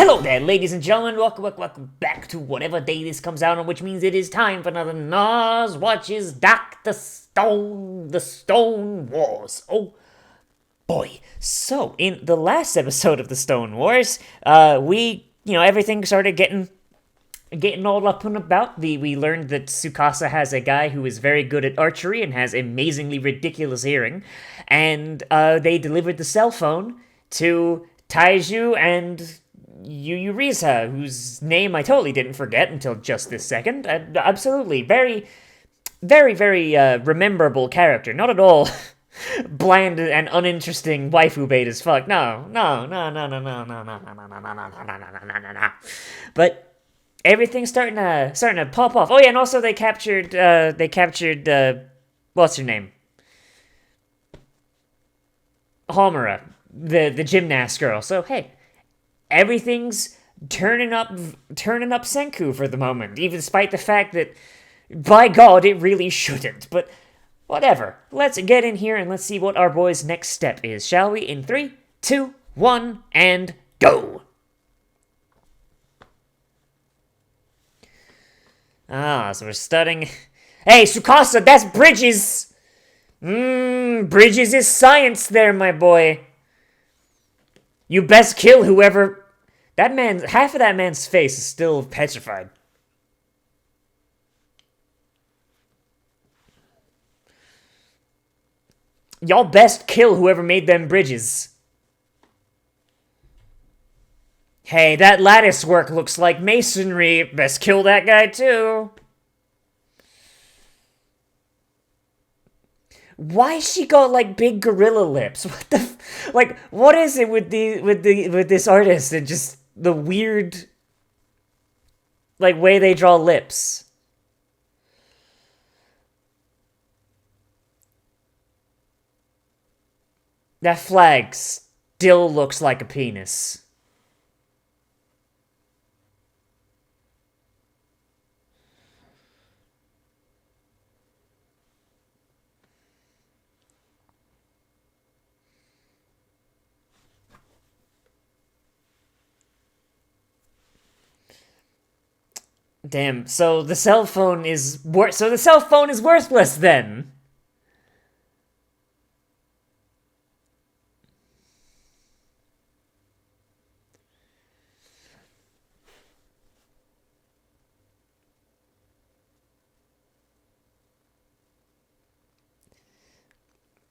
Hello there, ladies and gentlemen. Welcome back to whatever day this comes out on, which means it is time for another Nozz Watches Dr. Stone, the Stone Wars. Oh boy. So, in the last episode of the Stone Wars, everything started getting all up and about. We learned that Tsukasa has a guy who is very good at archery and has amazingly ridiculous hearing, and they delivered the cell phone to Taiju and Yurisa, whose name I totally didn't forget until just this second. Absolutely, very, very, very rememberable character. Not at all bland and uninteresting waifu bait as fuck. No. But everything's starting to pop off. Oh yeah, and also they captured what's her name? Homura, the gymnast girl. So hey, everything's turning up Senku for the moment, even despite the fact that, by God, it really shouldn't. But whatever. Let's get in here and let's see what our boy's next step is, shall we? In 3, 2, 1, and go! So we're studying. Hey, Tsukasa, that's Bridges! Bridges is science there, my boy. You best kill whoever... half of that man's face is still petrified. Y'all best kill whoever made them bridges. Hey, that lattice work looks like masonry. Best kill that guy too. Why she got like big gorilla lips? What the what is it with this artist and just the weird way they draw lips? That flag still looks like a penis. Damn, so the cell phone is worthless then.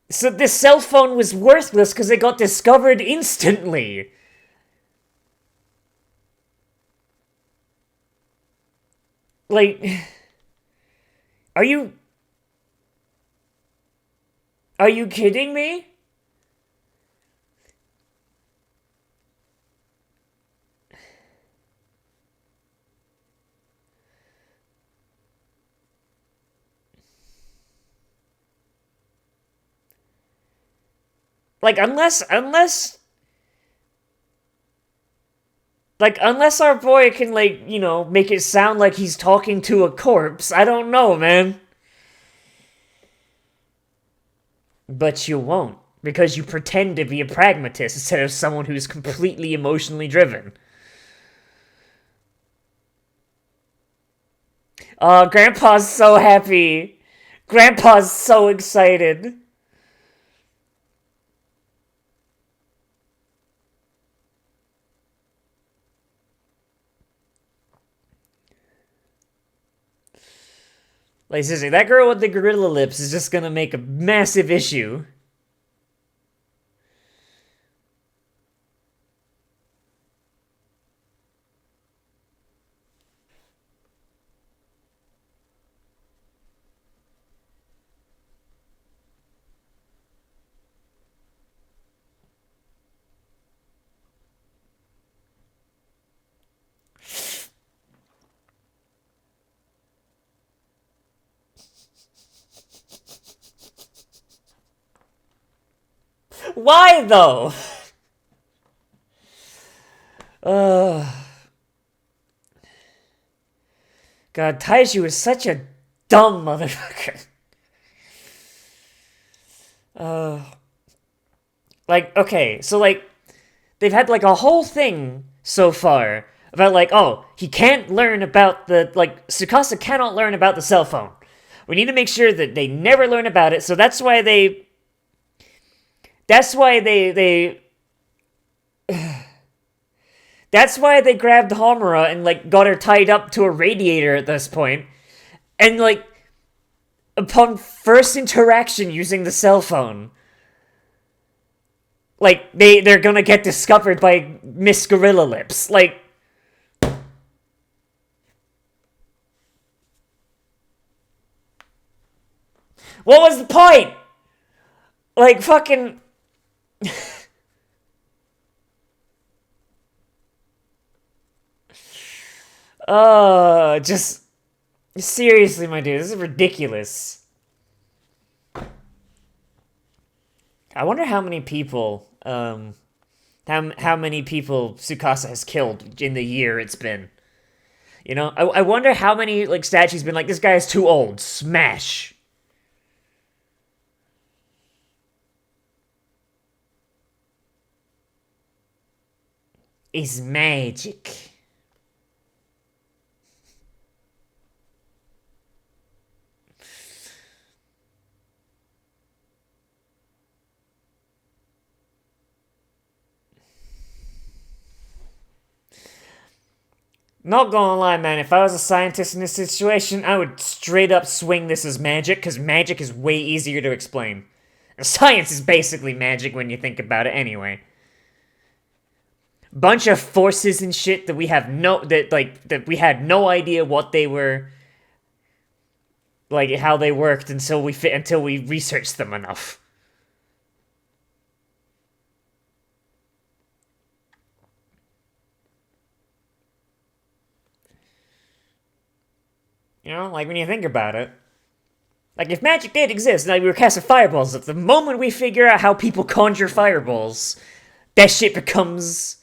So this cell phone was worthless because it got discovered instantly. Are you kidding me? Unless our boy can, make it sound like he's talking to a corpse, I don't know, man. But you won't, because you pretend to be a pragmatist instead of someone who's completely emotionally driven. Oh, Grandpa's so happy. Grandpa's so excited. Seriously, that girl with the gorilla lips is just gonna make a massive issue. Why, though? God, Taiju is such a dumb motherfucker. Okay, so, they've had, a whole thing so far about like, oh, he can't learn about the like Tsukasa cannot learn about the cell phone. We need to make sure that they never learn about it. So that's why they that's why they grabbed Homura and like got her tied up to a radiator at this point. And like upon first interaction using the cell phone, like they're gonna get discovered by Miss Gorilla Lips. Like, what was the point? Like, fucking. Just. Seriously, my dude, this is ridiculous. I wonder how many people, how many people Tsukasa has killed in the year it's been. You know? I wonder how many, like, statues been like, this guy is too old. Smash. Is magic. Not gonna lie, man, if I was a scientist in this situation, I would straight up swing this as magic, because magic is way easier to explain. Science is basically magic when you think about it anyway. Bunch of forces and shit that we have that we had no idea what they were, like how they worked until we researched them enough. You know, like when you think about it. Like if magic did exist, like we were casting fireballs, at the moment we figure out how people conjure fireballs, that shit becomes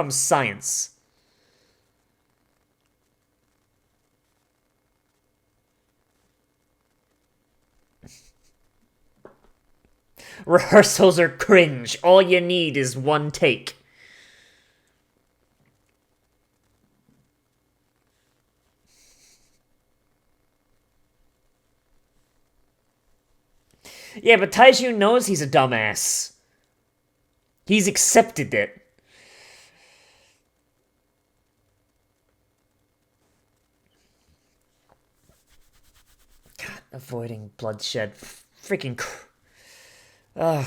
science. Rehearsals are cringe. All you need is one take. Yeah, but Taiju knows he's a dumbass. He's accepted it. God, avoiding bloodshed. Freaking. Ugh.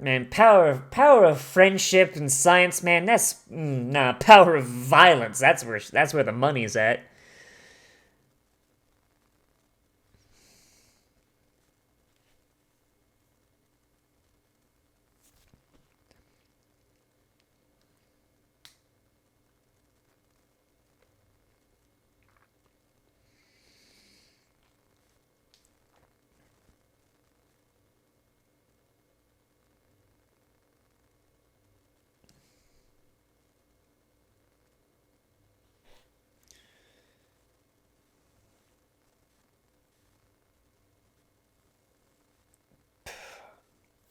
Man, power of friendship and science, man. That's nah. Power of violence. That's where the money's at.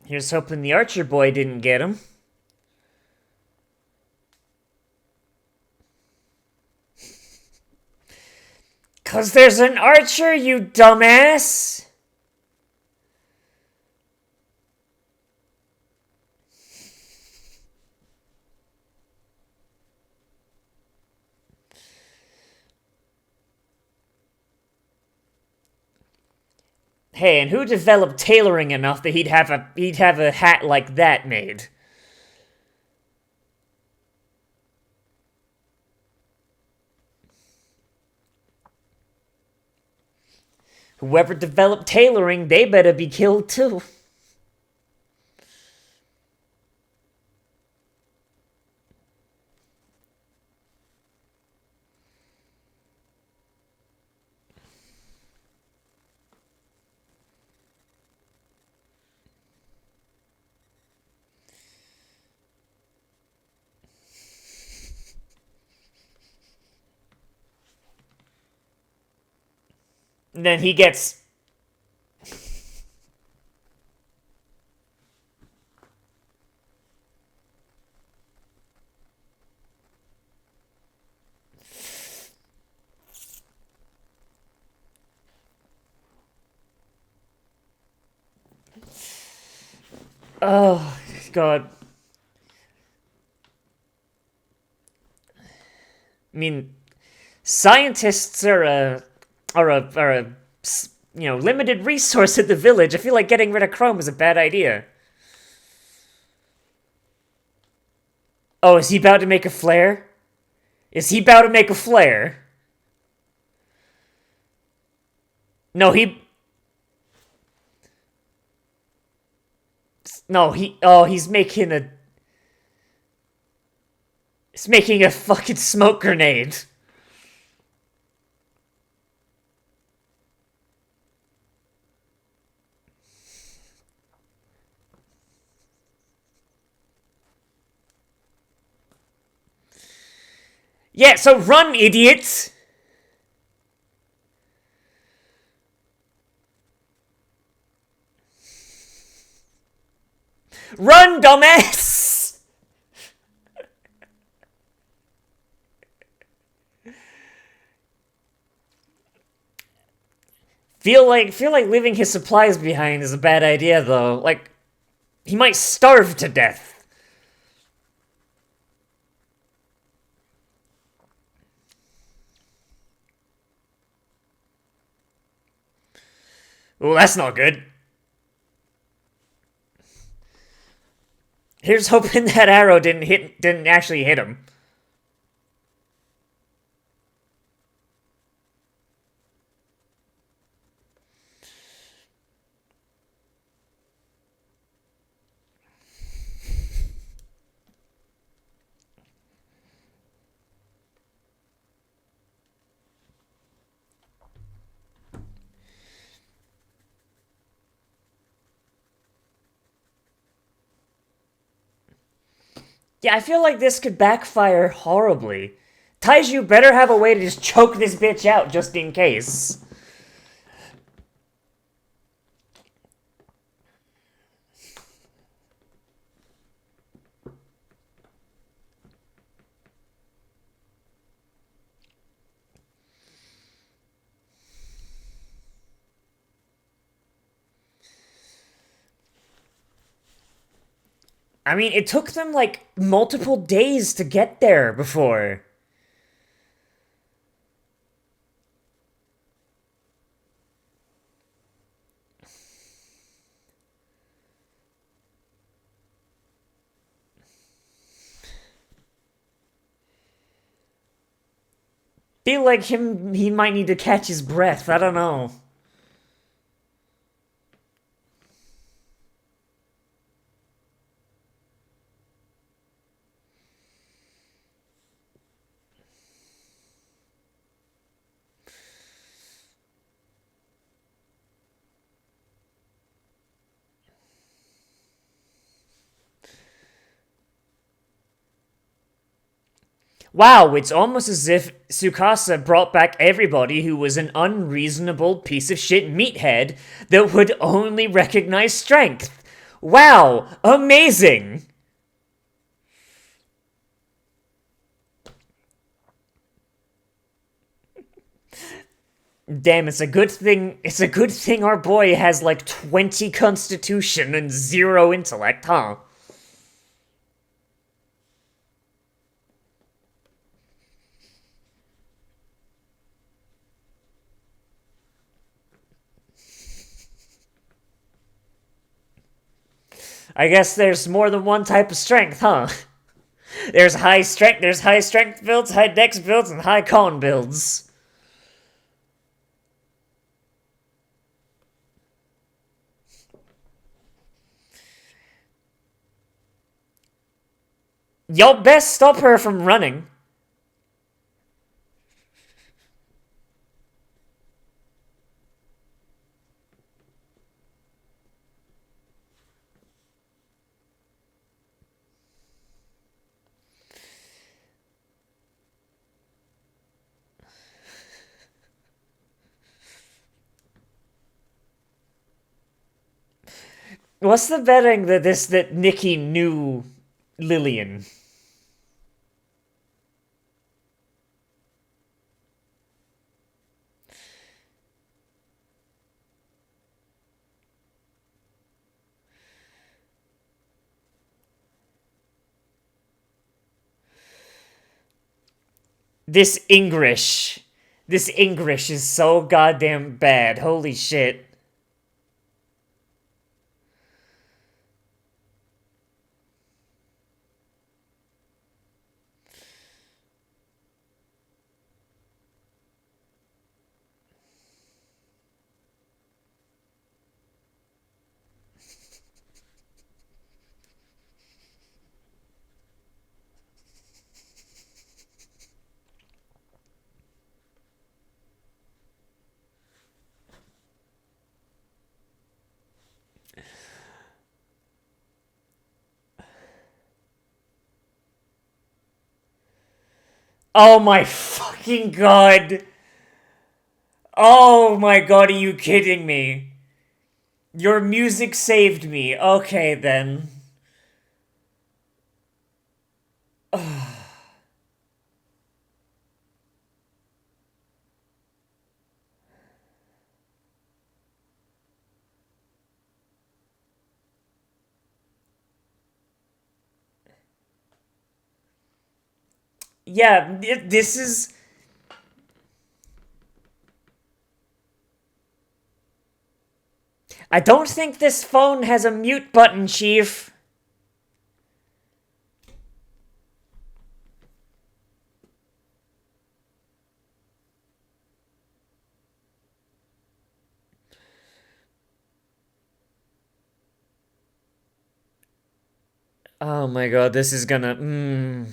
Here's hoping the Archer boy didn't get him. Cause there's an Archer, you dumbass! Hey, and who developed tailoring enough that he'd have a hat like that made? Whoever developed tailoring, they better be killed too. And then he gets... Oh, God. I mean, scientists are a limited resource at the village. I feel like getting rid of Chrome is a bad idea. Oh, is he about to make a flare? Is he about to make a flare? No, he... No, he... Oh, he's making a... He's making a fucking smoke grenade. Yeah, so run, idiots! Run, dumbass! Feel like leaving his supplies behind is a bad idea, though. Like, he might starve to death. Well, that's not good. Here's hoping that arrow didn't actually hit him. Yeah, I feel like this could backfire horribly. Taiju better have a way to just choke this bitch out just in case. I mean, it took them like multiple days to get there before. Feel like he might need to catch his breath. I don't know. Wow, it's almost as if Tsukasa brought back everybody who was an unreasonable piece of shit meathead that would only recognize strength. Wow, amazing! Damn, it's a good thing our boy has like 20 constitution and 0 intellect, huh? I guess there's more than one type of strength, huh? There's high strength builds, high dex builds, and high con builds. Y'all best stop her from running. What's the betting that Nikki knew Lillian? This English. This English is so goddamn bad. Holy shit. Oh my fucking god. Oh my god, are you kidding me? Your music saved me. Okay then. Yeah, this is. I don't think this phone has a mute button, Chief. Oh my god, this is gonna.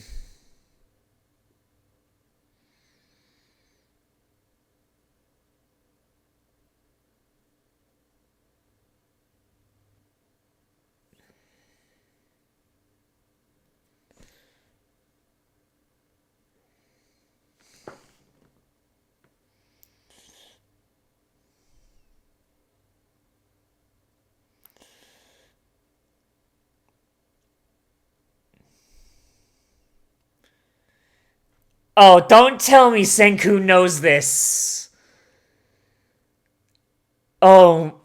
Oh, don't tell me Senku knows this. Oh.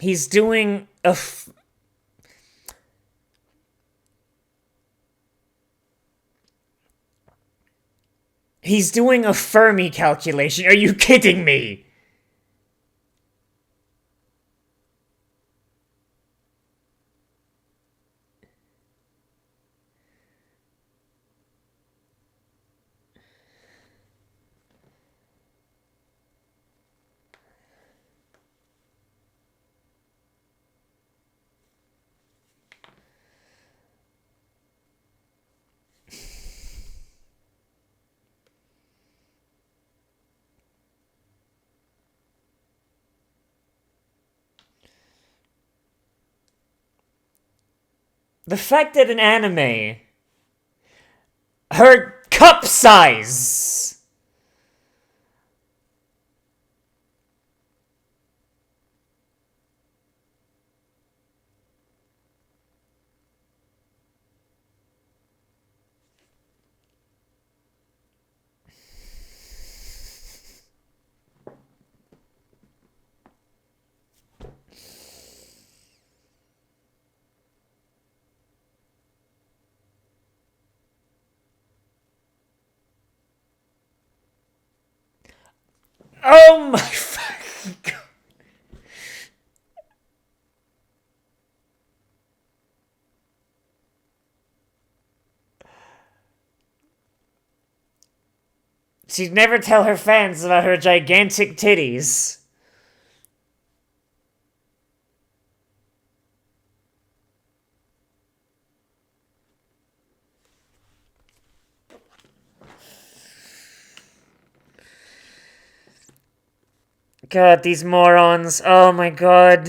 He's doing a. He's doing a Fermi calculation. Are you kidding me? The fact that an anime. Her cup size! Oh my fucking god. She'd never tell her fans about her gigantic titties. God, these morons. Oh my god.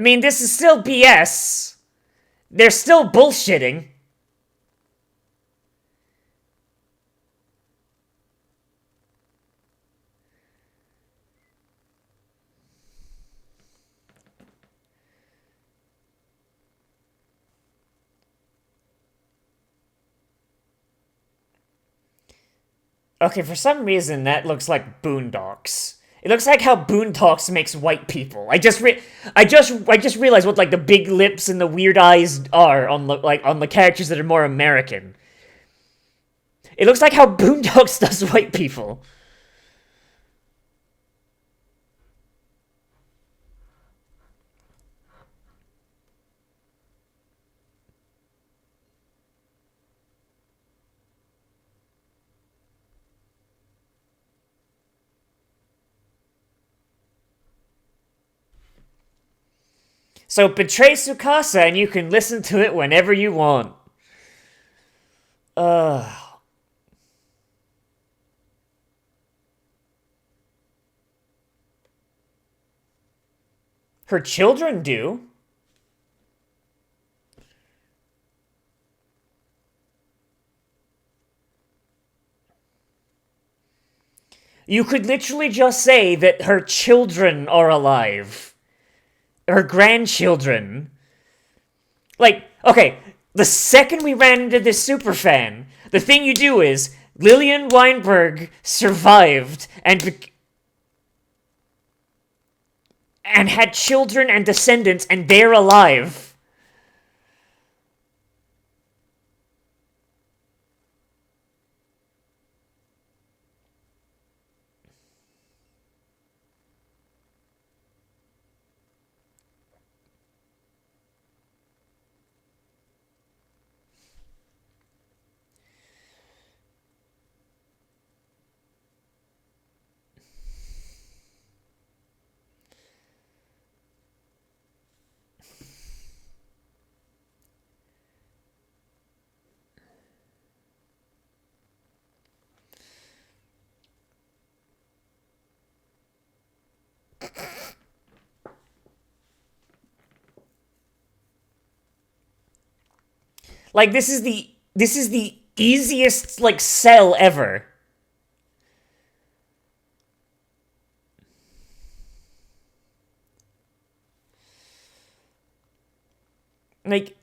I mean, this is still BS. They're still bullshitting. Okay, for some reason that looks like Boondocks. It looks like how Boondocks makes white people. I just realized what like the big lips and the weird eyes are on the characters that are more American. It looks like how Boondocks does white people. So betray Tsukasa and you can listen to it whenever you want. Her children do. You could literally just say that her children are alive. Her grandchildren. Like, okay, the second we ran into this superfan, the thing you do is Lillian Weinberg survived and had children and descendants, and they're alive. Like, this is the easiest, like, sell ever. Like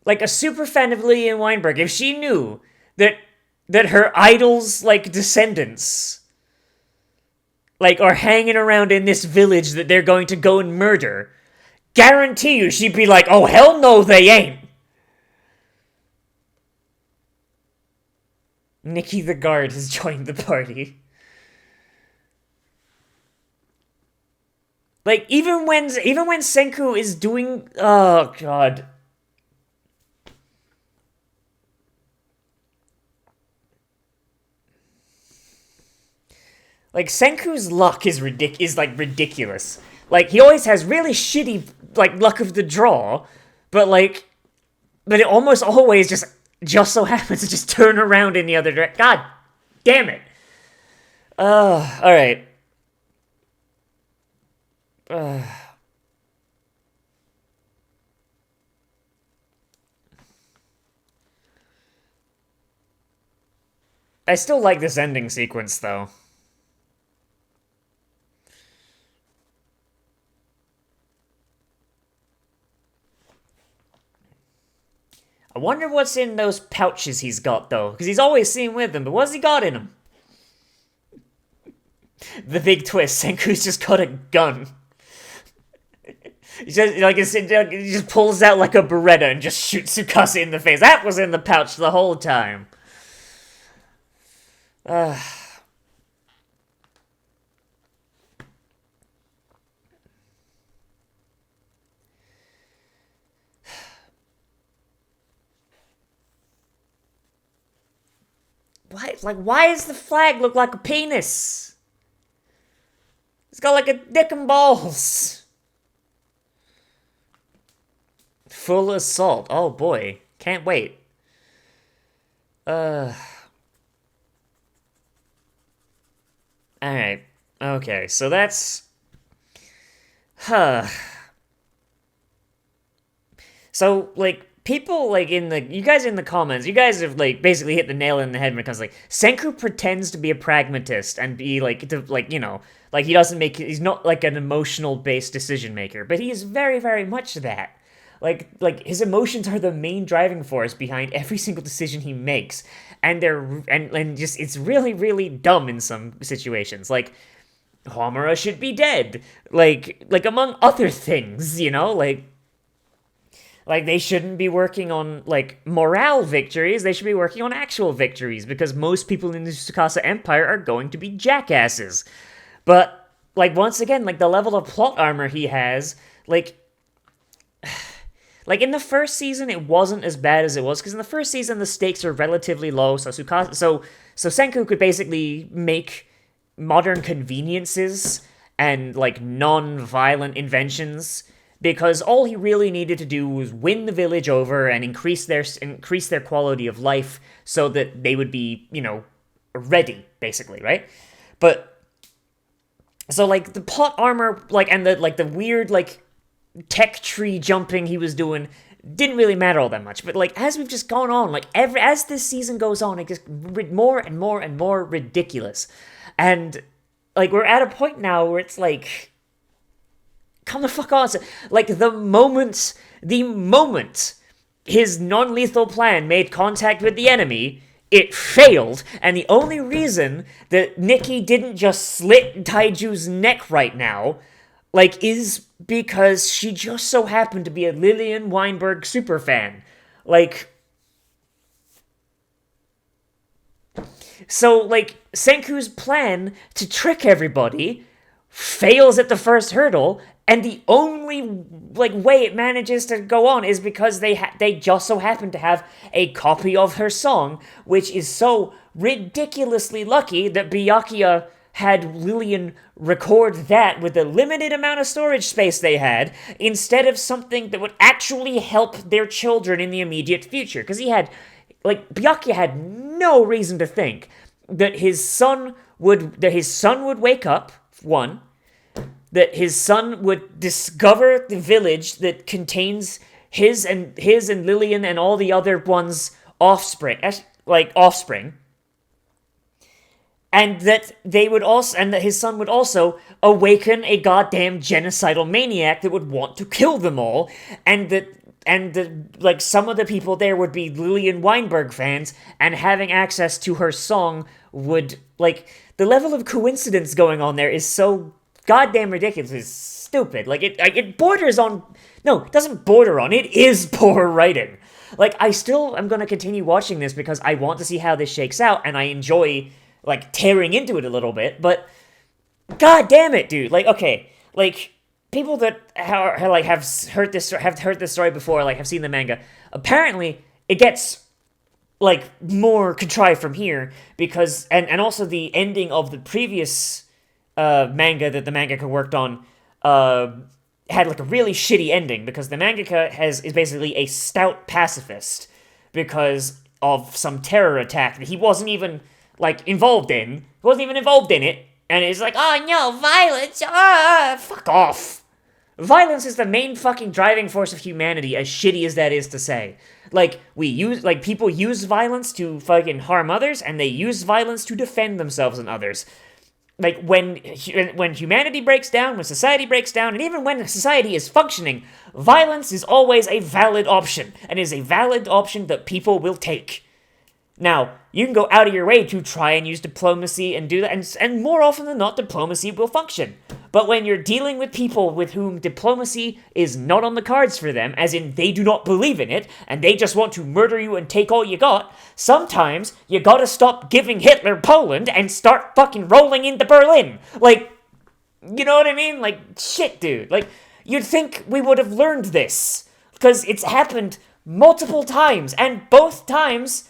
a super fan of Lillian Weinberg, if she knew that her idol's, like, descendants, like, are hanging around in this village that they're going to go and murder, guarantee you she'd be like, oh, hell no, they ain't. Nikki the guard has joined the party. Like, even when Senku is doing, oh god. Like, Senku's luck is ridiculous. Like, he always has really shitty, like, luck of the draw, but it almost always just so happens to just turn around in the other direction. God damn it. Alright. I still like this ending sequence, though. I wonder what's in those pouches he's got, though, because he's always seen with them, but what's he got in them? The big twist, Senku's just got a gun. He just pulls out like a Beretta and just shoots Tsukasa in the face. That was in the pouch the whole time. Why does the flag look like a penis? It's got like a dick and balls. Full assault. Oh boy. Can't wait. Alright. Okay, so that's... So, like, people, like, you guys in the comments, you guys have, like, basically hit the nail in the head when it comes to, like, Senku pretends to be a pragmatist and be, like, like, he's not, like, an emotional-based decision maker, but he is very, very much that. Like his emotions are the main driving force behind every single decision he makes, and just it's really, really dumb in some situations. Like, Homura should be dead, like among other things, like they shouldn't be working on like morale victories. They should be working on actual victories because most people in the Tsukasa Empire are going to be jackasses. But like once again, like the level of plot armor he has, like in the first season, it wasn't as bad as it was because in the first season the stakes are relatively low. So Senku could basically make modern conveniences and like non-violent inventions because all he really needed to do was win the village over and increase their quality of life so that they would be, ready, basically, right? But so like the plot armor, like, and the weird like tech tree jumping he was doing didn't really matter all that much. But like as we've just gone on, like as this season goes on, it gets more and more and more ridiculous. And like we're at a point now where it's like, come the fuck on. Like the moment his non-lethal plan made contact with the enemy, it failed, and the only reason that Nikki didn't just slit Taiju's neck right now, like, is because she just so happened to be a Lillian Weinberg superfan. Like, so, like, Senku's plan to trick everybody fails at the first hurdle, and the only, like, way it manages to go on is because they just so happen to have a copy of her song, which is so ridiculously lucky that Byakuya had Lillian record that with the limited amount of storage space they had, instead of something that would actually help their children in the immediate future. Because Byakuya had no reason to think that his son would wake up, one, that his son would discover the village that contains his and Lillian and all the other ones' offspring, and that his son would also awaken a goddamn genocidal maniac that would want to kill them all, and that some of the people there would be Lillian Weinberg fans, and having access to her song would, like, the level of coincidence going on there is so goddamn ridiculous. It's stupid. Like, it borders on... No, it doesn't border on. It is poor writing. Like, I still am going to continue watching this because I want to see how this shakes out, and I enjoy, like, tearing into it a little bit, but god damn it, dude. Like, okay, like, people that have heard this story before, like, have seen the manga, apparently it gets, like, more contrived from here, because, and also the ending of the previous manga that the mangaka worked on had like a really shitty ending, because the mangaka is basically a stout pacifist because of some terror attack that he wasn't even like involved in. He wasn't even involved in it, and it's like, oh no, violence! Fuck off! Violence is the main fucking driving force of humanity, as shitty as that is to say. Like, people use violence to fucking harm others, and they use violence to defend themselves and others. Like, when humanity breaks down, when society breaks down, and even when society is functioning, violence is always a valid option, and is a valid option that people will take. Now, you can go out of your way to try and use diplomacy and do that, and more often than not, diplomacy will function. But when you're dealing with people with whom diplomacy is not on the cards for them, as in they do not believe in it, and they just want to murder you and take all you got, sometimes you gotta stop giving Hitler Poland and start fucking rolling into Berlin. Like, you know what I mean? Like, shit, dude. Like, you'd think we would have learned this, because it's happened multiple times, and both times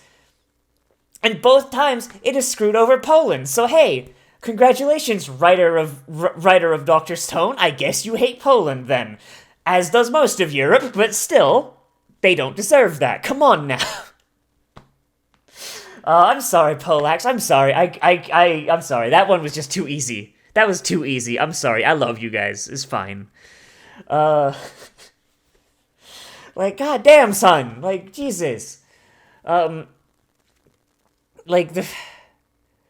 it has screwed over Poland. So hey, congratulations, writer of Dr. Stone. I guess you hate Poland then. As does most of Europe, but still, they don't deserve that. Come on now. I'm sorry, Polax. I'm sorry. I'm sorry. That one was just too easy. That was too easy. I'm sorry. I love you guys. It's fine. Like, Like, goddamn, son. Like, Jesus. Like the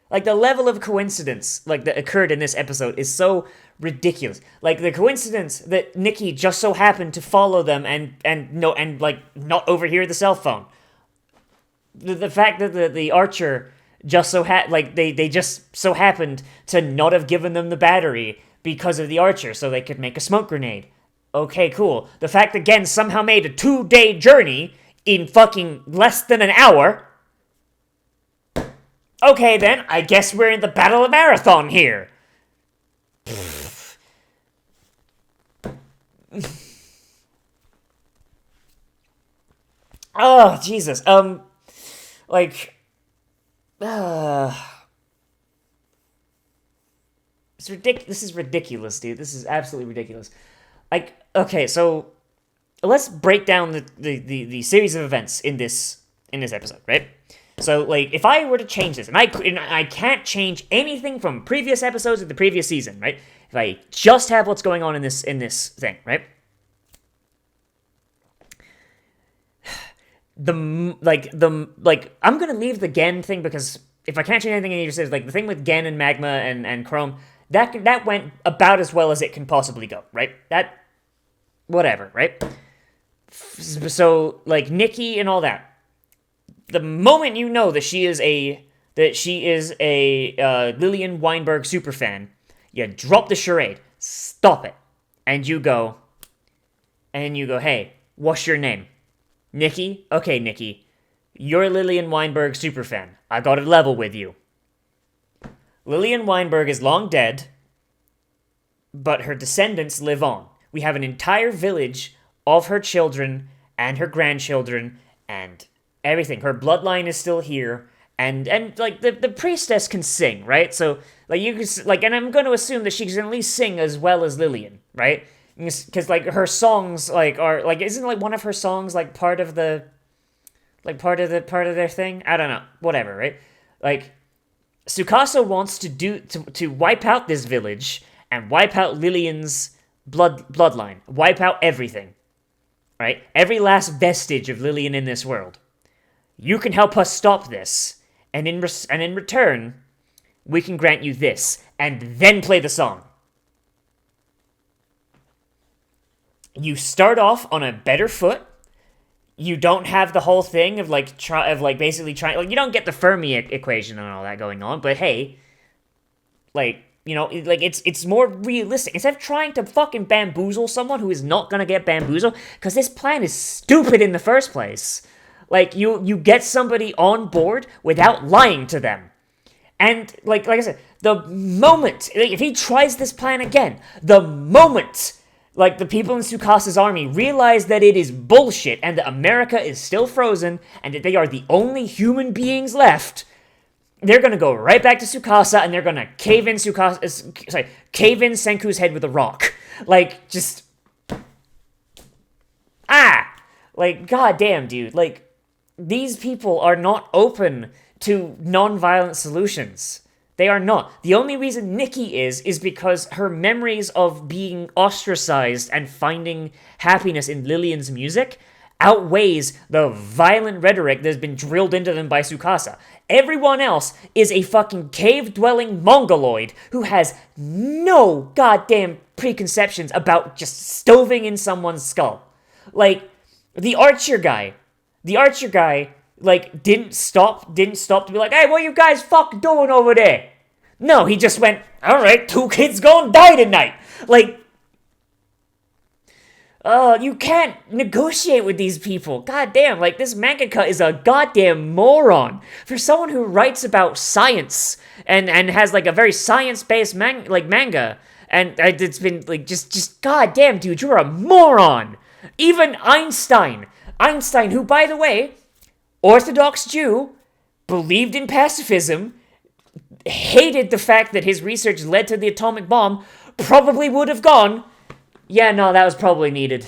level of coincidence that occurred in this episode is so ridiculous. Like the coincidence that Nikki just so happened to follow them and not overhear the cell phone. The fact that the archer just so they just so happened to not have given them the battery because of the archer so they could make a smoke grenade. Okay, cool. The fact that Gen somehow made a 2-day journey in fucking less than an hour. Okay, then, I guess we're in the Battle of Marathon here. Oh, Jesus. It's ridiculous. This is ridiculous, dude. This is absolutely ridiculous. Like, okay, so let's break down the series of events in this episode, right? So, like, if I were to change this, and I can't change anything from previous episodes of the previous season, right? If I just have what's going on in this thing, right? I'm gonna leave the Gen thing because if I can't change anything in just like the thing with Gen and Magma and Chrome, that went about as well as it can possibly go, right? That whatever, right? So like Nikki and all that. The moment you know that she is a Lillian Weinberg superfan, you drop the charade, stop it, and you go, hey, what's your name? Nikki? Okay, Nikki. You're Lillian Weinberg superfan. I got to level with you. Lillian Weinberg is long dead, but her descendants live on. We have an entire village of her children and her grandchildren and everything. Her bloodline is still here, and like the priestess can sing, right? So like you can like, and I'm going to assume that she can at least sing as well as Lillian, right? Because like her songs are isn't like one of her songs like part of their thing? I don't know, whatever, right? Like Tsukasa wants to wipe out this village and wipe out Lillian's bloodline, wipe out everything, right? Every last vestige of Lillian in this world. You can help us stop this, and in return, we can grant you this, and then play the song. You start off on a better foot. You don't have the whole thing of basically trying, you don't get the Fermi equation and all that going on, but hey, it's more realistic. Instead of trying to fucking bamboozle someone who is not gonna get bamboozled, because this plan is stupid in the first place. Like, you get somebody on board without lying to them. And, like I said, the moment, if he tries this plan again, the moment, the people in Tsukasa's army realize that it is bullshit and that America is still frozen and that they are the only human beings left, they're gonna go right back to Tsukasa and they're gonna cave in Senku's head with a rock. Goddamn, dude, these people are not open to non-violent solutions. They are not. The only reason Nikki is because her memories of being ostracized and finding happiness in Lillian's music outweighs the violent rhetoric that's been drilled into them by Tsukasa. Everyone else is a fucking cave-dwelling mongoloid who has no goddamn preconceptions about just stoving in someone's skull. The archer guy, didn't stop to be like, hey, what you guys fucking doing over there? No, he just went, alright, 2 kids gonna die tonight. You can't negotiate with these people. Goddamn, this mangaka is a goddamn moron. For someone who writes about science and has, a very science-based manga, and it's been, just goddamn, dude, you're a moron. Even Einstein, who, by the way, Orthodox Jew, believed in pacifism, hated the fact that his research led to the atomic bomb, probably would have gone, yeah, no, that was probably needed.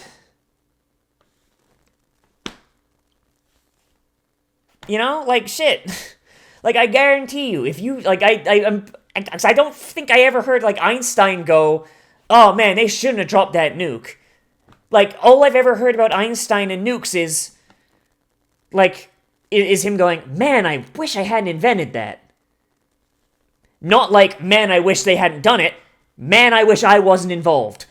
Shit. I guarantee you, if you, I don't think I ever heard, Einstein go, oh, man, they shouldn't have dropped that nuke. Like, all I've ever heard about Einstein and nukes is, like, is him going, man, I wish I hadn't invented that. Not like, man, I wish they hadn't done it. Man, I wish I wasn't involved.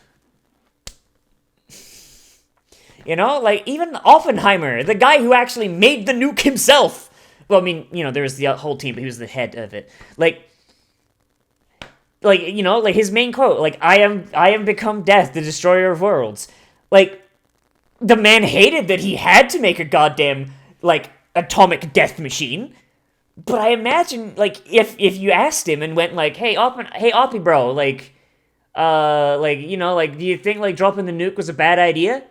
You know, like, even Oppenheimer, the guy who actually made the nuke himself. Well, I mean, you know, there was the whole team, but he was the head of it. Like, you know, like, his main quote, like, I am become death, the destroyer of worlds. Like, the man hated that he had to make a goddamn, like, atomic death machine. But I imagine, like, if you asked him and went, like, hey, Oppie bro, like, you know, like, do you think, like, dropping the nuke was a bad idea?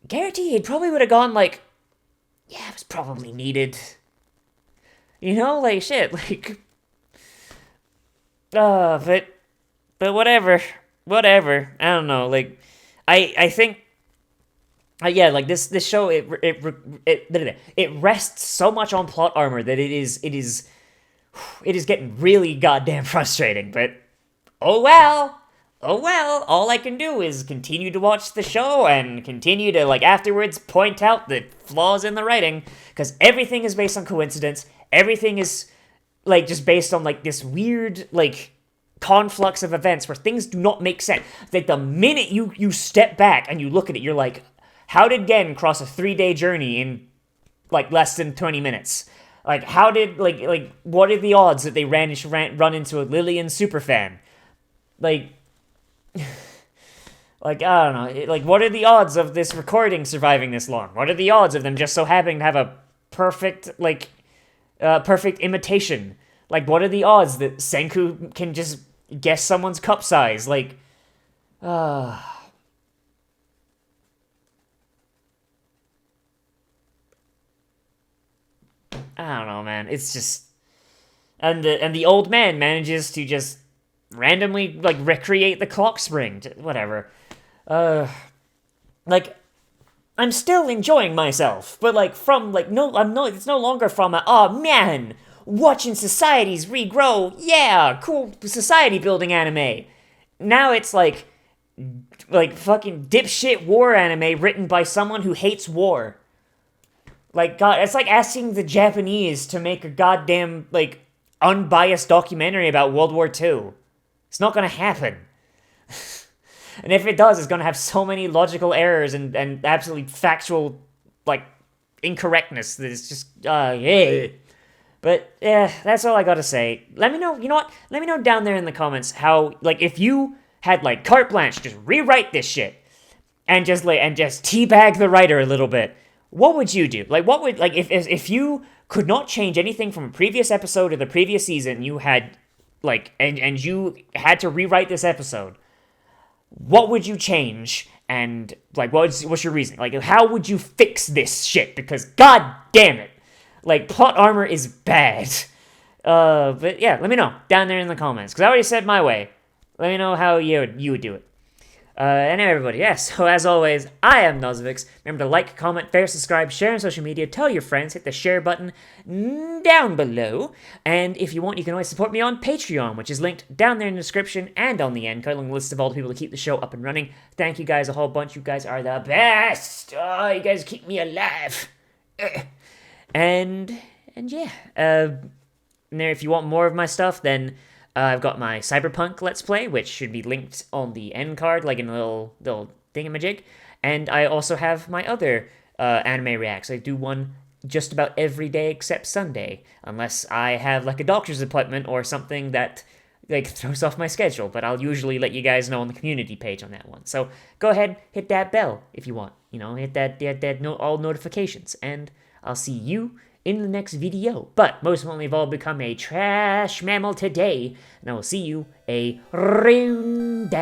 Guarantee he probably would have gone, like, yeah, it was probably needed. You know, like, shit, like, but whatever, I don't know, like, I think, yeah, like, this show, it rests so much on plot armor that it is getting really goddamn frustrating, but, oh well, all I can do is continue to watch the show and continue to, like, afterwards point out the flaws in the writing, because everything is based on coincidence, everything is, like, just based on, like, this weird, like, conflux of events where things do not make sense. Like, the minute you step back and you look at it, you're like, how did Gen cross a 3-day journey in, like, less than 20 minutes? Like, how did, like, what are the odds that they run into a Lillian superfan? Like, like, I don't know, like, what are the odds of this recording surviving this long? What are the odds of them just so happening to have a perfect, like, perfect imitation? Like, what are the odds that Senku can just guess someone's cup size? Like, I don't know, man. It's just, and the old man manages to just randomly, like, recreate the clock spring. Whatever. Like, I'm still enjoying myself, but, like, from, like, it's no longer from oh man, watching societies regrow, yeah, cool society building anime. Now it's like fucking dipshit war anime written by someone who hates war. Like, God, it's like asking the Japanese to make a goddamn, like, unbiased documentary about World War II. It's not gonna happen. And if it does, it's gonna have so many logical errors and absolutely factual, like, incorrectness that it's just, yeah. But, yeah, that's all I gotta say. Let me know, you know what? Let me know down there in the comments how, like, if you had, like, carte blanche, just rewrite this shit. And just teabag the writer a little bit. What would you do? Like, what would, like, if you could not change anything from a previous episode or the previous season, you had, like, and you had to rewrite this episode, what would you change? And, like, what's your reasoning? Like, how would you fix this shit? Because, god damn it, like, plot armor is bad. But yeah, let me know down there in the comments, because I already said my way. Let me know how you would do it. Anyway, everybody, yes, so as always, I am Nozz. Remember to like, comment, favorite, subscribe, share on social media, tell your friends, hit the share button down below, and if you want, you can always support me on Patreon, which is linked down there in the description and on the end, card along the list of all the people to keep the show up and running. Thank you guys a whole bunch, you guys are the best! Oh, you guys keep me alive! And yeah, and there, if you want more of my stuff, then I've got my Cyberpunk Let's Play, which should be linked on the end card, like in a little thingamajig. And I also have my other anime reacts. I do one just about every day except Sunday, unless I have, like, a doctor's appointment or something that, like, throws off my schedule. But I'll usually let you guys know on the community page on that one. So go ahead, hit that bell if you want. You know, hit all notifications, and I'll see you in the next video. But most importantly of all, become a trash mammal today, and I will see you a round.